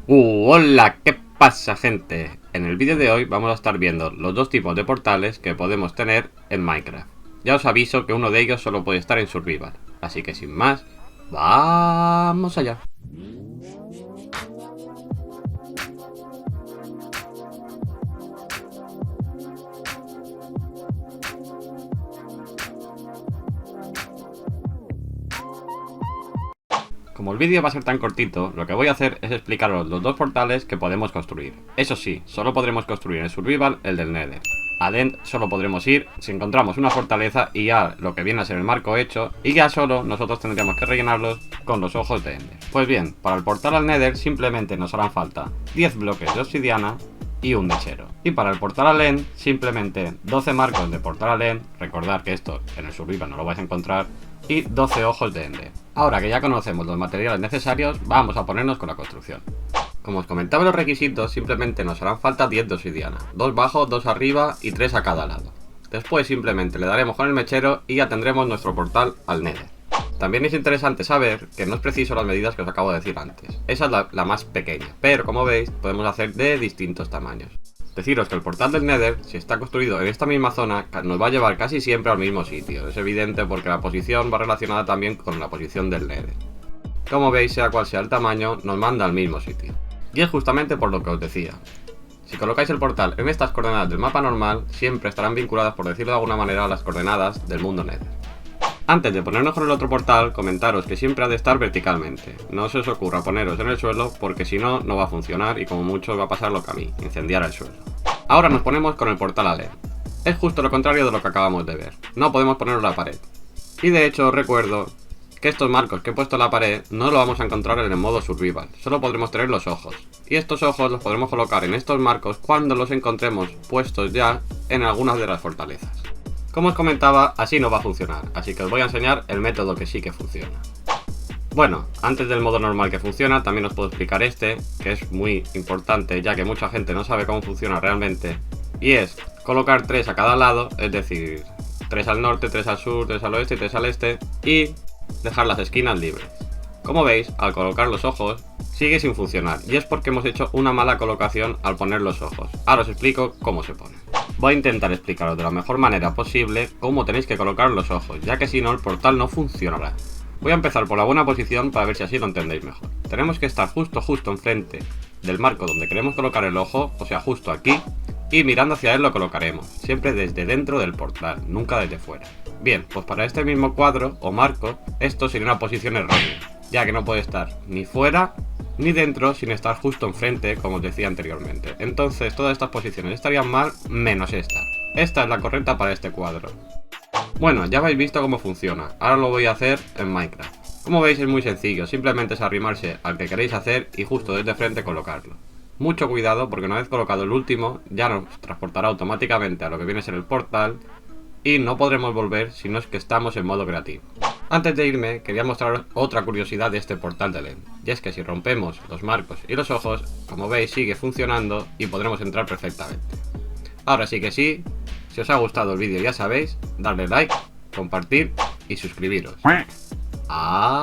Hola, ¿qué pasa, gente? En el vídeo de hoy vamos a estar viendo los dos tipos de portales que podemos tener en Minecraft. Ya os aviso que uno de ellos solo puede estar en Survival, así que sin más, ¡vamos allá! Como el vídeo va a ser tan cortito, lo que voy a hacer es explicaros los dos portales que podemos construir. Eso sí, solo podremos construir en Survival el del Nether. Al End solo podremos ir si encontramos una fortaleza y ya lo que viene a ser el marco hecho, y ya solo nosotros tendríamos que rellenarlos con los ojos de Ender. Pues bien, para el portal al Nether simplemente nos harán falta 10 bloques de obsidiana y un mechero. Y para el portal al End, simplemente 12 marcos de portal al End, recordad que esto en el Survival no lo vais a encontrar, y 12 ojos de Ender. Ahora que ya conocemos los materiales necesarios, vamos a ponernos con la construcción. Como os comentaba los requisitos, simplemente nos harán falta 10 de obsidiana, 2 abajo, 2 arriba y 3 a cada lado. Después simplemente le daremos con el mechero y ya tendremos nuestro portal al Nether. También es interesante saber que no es preciso las medidas que os acabo de decir antes. Esa es la más pequeña, pero como veis podemos hacer de distintos tamaños. Deciros que el portal del Nether, si está construido en esta misma zona, nos va a llevar casi siempre al mismo sitio. Es evidente porque la posición va relacionada también con la posición del Nether. Como veis, sea cual sea el tamaño, nos manda al mismo sitio. Y es justamente por lo que os decía. Si colocáis el portal en estas coordenadas del mapa normal, siempre estarán vinculadas, por decirlo de alguna manera, a las coordenadas del mundo Nether. Antes de ponernos con el otro portal, comentaros que siempre ha de estar verticalmente. No se os ocurra poneros en el suelo porque si no, no va a funcionar y como mucho va a pasar lo que a mí, incendiar el suelo. Ahora nos ponemos con el portal a LED. Es justo lo contrario de lo que acabamos de ver. No podemos ponerlo en la pared. Y de hecho os recuerdo que estos marcos que he puesto en la pared no lo vamos a encontrar en el modo Survival. Solo podremos tener los ojos. Y estos ojos los podremos colocar en estos marcos cuando los encontremos puestos ya en algunas de las fortalezas. Como os comentaba, así no va a funcionar, así que os voy a enseñar el método que sí que funciona. Bueno, antes del modo normal que funciona, también os puedo explicar este, que es muy importante ya que mucha gente no sabe cómo funciona realmente, y es colocar 3 a cada lado, es decir, 3 al norte, 3 al sur, 3 al oeste y 3 al este, y dejar las esquinas libres. Como veis, al colocar los ojos, sigue sin funcionar, y es porque hemos hecho una mala colocación al poner los ojos. Ahora os explico cómo se pone. Voy a intentar explicaros de la mejor manera posible cómo tenéis que colocar los ojos, ya que si no el portal no funcionará. Voy a empezar por la buena posición para ver si así lo entendéis mejor. Tenemos que estar justo enfrente del marco donde queremos colocar el ojo, o sea justo aquí, y mirando hacia él lo colocaremos, siempre desde dentro del portal, nunca desde fuera. Bien, pues para este mismo cuadro o marco, esto sería una posición errónea, ya que no puede estar ni fuera ni dentro sin estar justo enfrente, como os decía anteriormente. Entonces todas estas posiciones estarían mal, menos esta. Esta es la correcta para este cuadro. Bueno, ya habéis visto cómo funciona, ahora lo voy a hacer en Minecraft. Como veis es muy sencillo, simplemente es arrimarse al que queréis hacer y justo desde frente colocarlo. Mucho cuidado porque una vez colocado el último, ya nos transportará automáticamente a lo que viene a ser el portal y no podremos volver si no es que estamos en modo creativo. Antes de irme, quería mostraros otra curiosidad de este portal de LED, y es que si rompemos los marcos y los ojos, como veis sigue funcionando y podremos entrar perfectamente. Ahora sí que sí, si os ha gustado el vídeo ya sabéis, darle like, compartir y suscribiros. Adiós.